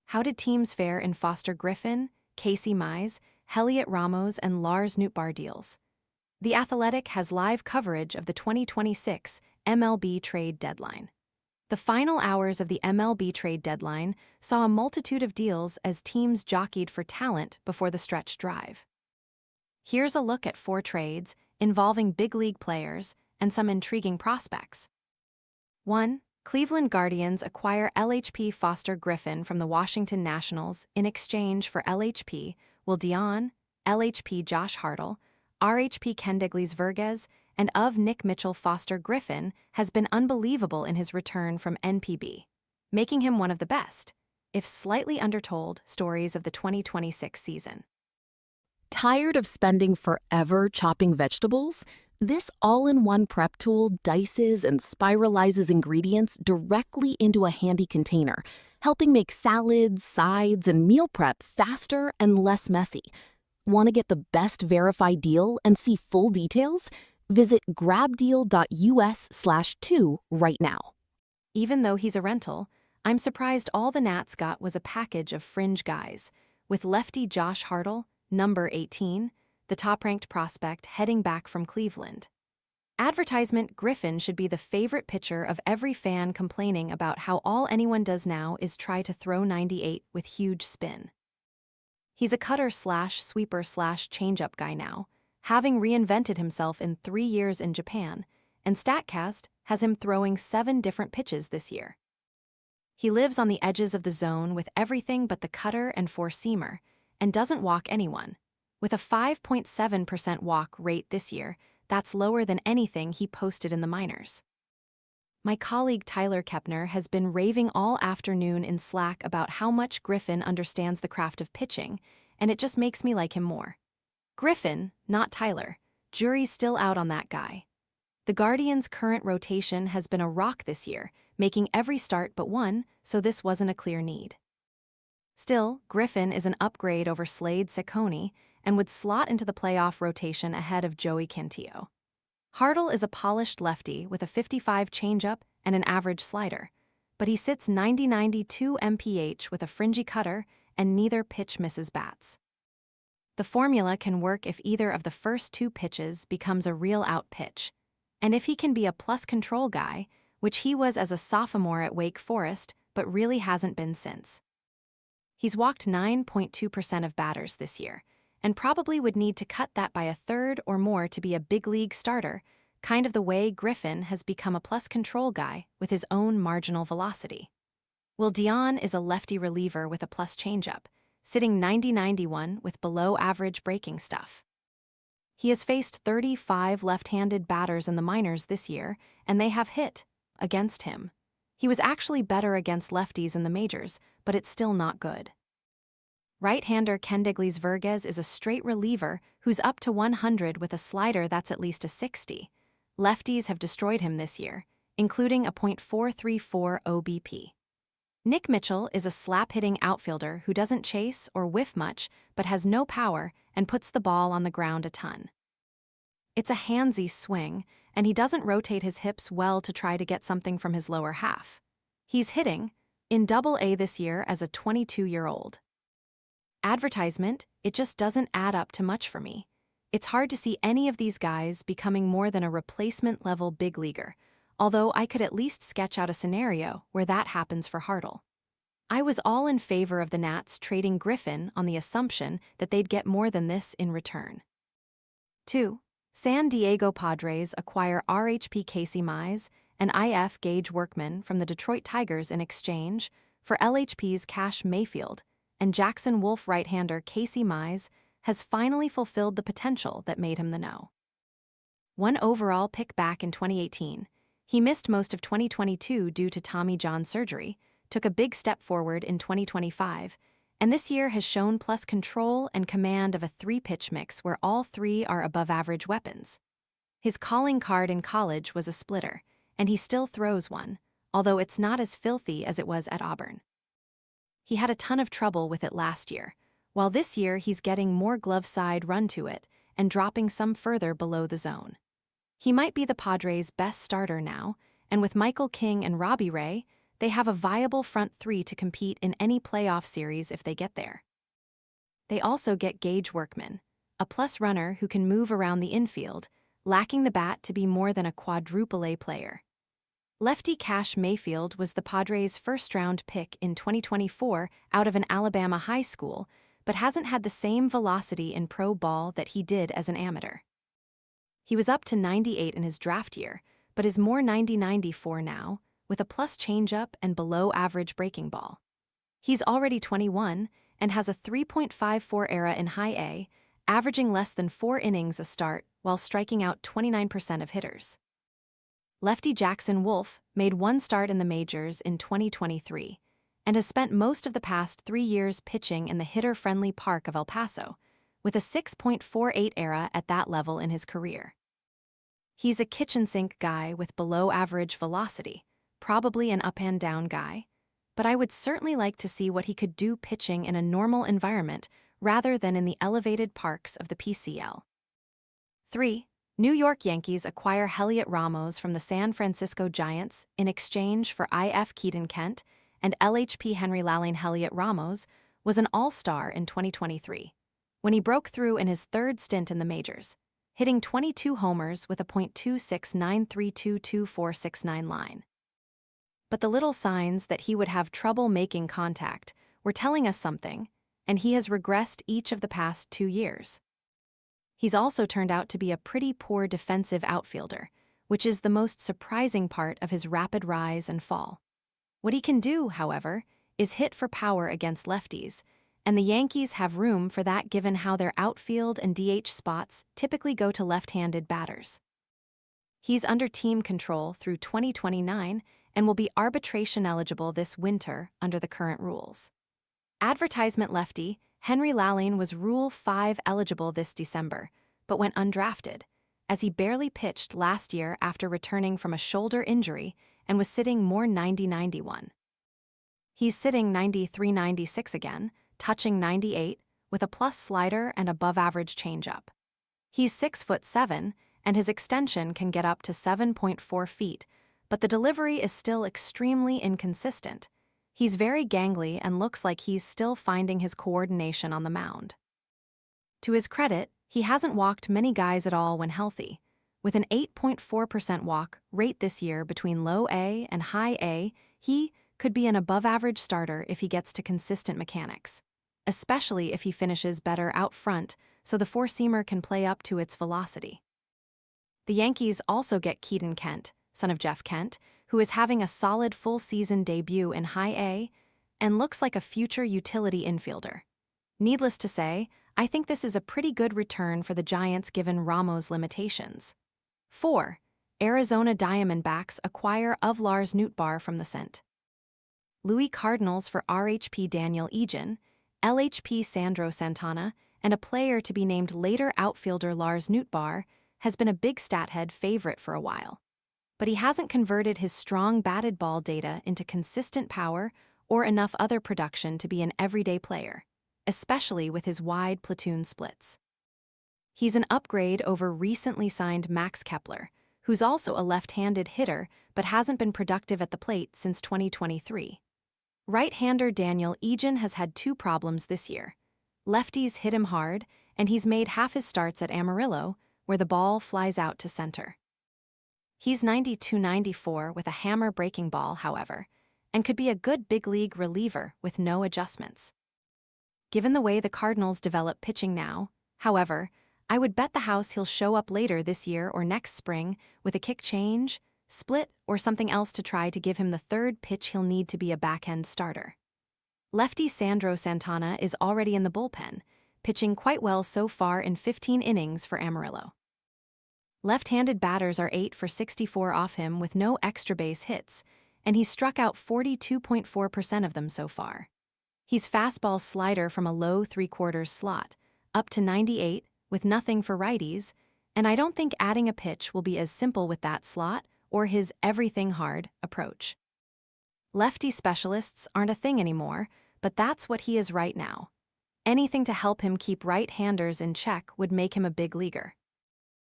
How did teams fare in Foster Griffin, Mize, Heliot Ramos, and Lars Nootbaar deals? The Athletic has live coverage of the 2026 MLB Trade Deadline. The final hours of the MLB Trade Deadline saw a multitude of deals as teams jockeyed for talent before the stretch drive. Here's a look at 4 trades involving big league players and some intriguing prospects. 1. Cleveland Guardians acquire LHP Foster Griffin from the Washington Nationals in exchange for LHP Will Dion, LHP Josh Hartle, RHP Kendeglys Virguez, and of Nick Mitchell. Foster Griffin has been unbelievable in his return from NPB, making him one of the best, if slightly undertold, stories of the 2026 season. Tired of spending forever chopping vegetables? This all-in-one prep tool dices and spiralizes ingredients directly into a handy container, helping make salads, sides, and meal prep faster and less messy. Want to get the best verified deal and see full details? Visit grabdeal.us/2 right now. Even though he's a rental, I'm surprised all the Nats got was a package of fringe guys, with lefty Josh Hartle, number 18, the top-ranked prospect heading back from Cleveland. Advertisement: Griffin should be the favorite pitcher of every fan complaining about how all anyone does now is try to throw 98 with huge spin. He's a cutter/sweeper/changeup guy now, having reinvented himself in 3 years in Japan, and StatCast has him throwing 7 different pitches this year. He lives on the edges of the zone with everything but the cutter and four-seamer, and doesn't walk anyone. With a 5.7% walk rate this year, that's lower than anything he posted in the minors. My colleague Tyler Kepner has been raving all afternoon in Slack about how much Griffin understands the craft of pitching, and it just makes me like him more. Griffin, not Tyler. Jury's still out on that guy. The Guardians' current rotation has been a rock this year, making every start but one, so this wasn't a clear need. Still, Griffin is an upgrade over Slade Cecconi and would slot into the playoff rotation ahead of Joey Cantillo. Hartle is a polished lefty with a 55 changeup and an average slider, but he sits 90-92 mph with a fringy cutter, and neither pitch misses bats. The formula can work if either of the first 2 pitches becomes a real out pitch, and if he can be a plus control guy, which he was as a sophomore at Wake Forest but really hasn't been since. He's walked 9.2% of batters this year, and probably would need to cut that by a third or more to be a big league starter, kind of the way Griffin has become a plus control guy with his own marginal velocity. Will Dion is a lefty reliever with a plus changeup, sitting 90-91 with below-average breaking stuff. He has faced 35 left-handed batters in the minors this year, and they have hit against him. He was actually better against lefties in the majors, but it's still not good. Right-hander Kendeglys Virguez is a straight reliever who's up to 100 with a slider that's at least a 60. Lefties have destroyed him this year, including a .434 OBP. Nick Mitchell is a slap-hitting outfielder who doesn't chase or whiff much but has no power and puts the ball on the ground a ton. It's a handsy swing, and he doesn't rotate his hips well to try to get something from his lower half. He's hitting in Double-A this year as a 22-year-old. Advertisement: it just doesn't add up to much for me. It's hard to see any of these guys becoming more than a replacement-level big leaguer, although I could at least sketch out a scenario where that happens for Hartle. I was all in favor of the Nats trading Griffin on the assumption that they'd get more than this in return. 2. San Diego Padres acquire RHP Mize and IF Gage Workman from the Detroit Tigers in exchange for LHP's Cash Mayfield, and Jackson Wolf right-hander Mize has finally fulfilled the potential that made him the no. 1 overall pick back in 2018, he missed most of 2022 due to Tommy John surgery, took a big step forward in 2025, and this year has shown plus control and command of a 3-pitch mix where all 3 are above-average weapons. His calling card in college was a splitter, and he still throws one, although it's not as filthy as it was at Auburn. He had a ton of trouble with it last year, while this year he's getting more glove-side run to it and dropping some further below the zone. He might be the Padres' best starter now, and with Michael King and Robbie Ray, they have a viable front three to compete in any playoff series if they get there. They also get Gage Workman, a plus runner who can move around the infield, lacking the bat to be more than a quadruple A player. Lefty Cash Mayfield was the Padres' first-round pick in 2024 out of an Alabama high school, but hasn't had the same velocity in pro ball that he did as an amateur. He was up to 98 in his draft year, but is more 90-94 now, with a plus changeup and below-average breaking ball. He's already 21 and has a 3.54 ERA in high A, averaging less than 4 innings a start while striking out 29% of hitters. Lefty Jackson Wolf made one start in the majors in 2023 and has spent most of the past 3 years pitching in the hitter-friendly park of El Paso, with a 6.48 ERA at that level in his career. He's a kitchen sink guy with below-average velocity, probably an up-and-down guy, but I would certainly like to see what he could do pitching in a normal environment rather than in the elevated parks of the PCL. 3. New York Yankees acquire Heliot Ramos from the San Francisco Giants in exchange for I.F. Keaton Kent, and LHP Henry Lalane. Heliot Ramos was an all-star in 2023, when he broke through in his third stint in the majors, hitting 22 homers with a .269322469 line. But the little signs that he would have trouble making contact were telling us something, and he has regressed each of the past 2 years. He's also turned out to be a pretty poor defensive outfielder, which is the most surprising part of his rapid rise and fall. What he can do, however, is hit for power against lefties, and the Yankees have room for that given how their outfield and DH spots typically go to left-handed batters. He's under team control through 2029 and will be arbitration eligible this winter under the current rules. Advertisement lefty Henry Lalane was Rule 5 eligible this December, but went undrafted, as he barely pitched last year after returning from a shoulder injury and was sitting more 90-91. He's sitting 93-96 again, touching 98, with a plus slider and above-average changeup. He's 6'7", and his extension can get up to 7.4 feet, but the delivery is still extremely inconsistent. He's very gangly and looks like he's still finding his coordination on the mound. To his credit, he hasn't walked many guys at all when healthy. With an 8.4% walk rate this year between low A and high A, he could be an above-average starter if he gets to consistent mechanics, especially if he finishes better out front so the four-seamer can play up to its velocity. The Yankees also get Keaton Kent, son of Jeff Kent, who is having a solid full-season debut in high A and looks like a future utility infielder. Needless to say, I think this is a pretty good return for the Giants given Ramos' limitations. 4. Arizona Diamondbacks acquire of Lars Nootbaar from the St. Louis Cardinals for RHP Daniel Egan, LHP Sandro Santana, and a player to be named later outfielder Lars Nootbaar has been a big stat-head favorite for a while. But he hasn't converted his strong batted ball data into consistent power or enough other production to be an everyday player, especially with his wide platoon splits. He's an upgrade over recently signed Max Kepler, who's also a left-handed hitter but hasn't been productive at the plate since 2023. Right-hander Daniel Egan has had 2 problems this year. Lefties hit him hard, and he's made half his starts at Amarillo, where the ball flies out to center. He's 92-94 with a hammer breaking ball, however, and could be a good big league reliever with no adjustments. Given the way the Cardinals develop pitching now, however, I would bet the house he'll show up later this year or next spring with a kick change, split, or something else to try to give him the third pitch he'll need to be a back-end starter. Lefty Sandro Santana is already in the bullpen, pitching quite well so far in 15 innings for Amarillo. Left-handed batters are 8 for 64 off him with no extra base hits, and he's struck out 42.4% of them so far. He's fastball slider from a low 3/4 slot, up to 98 with nothing for righties, and I don't think adding a pitch will be as simple with that slot or his everything hard approach. Lefty specialists aren't a thing anymore, but that's what he is right now. Anything to help him keep right-handers in check would make him a big leaguer.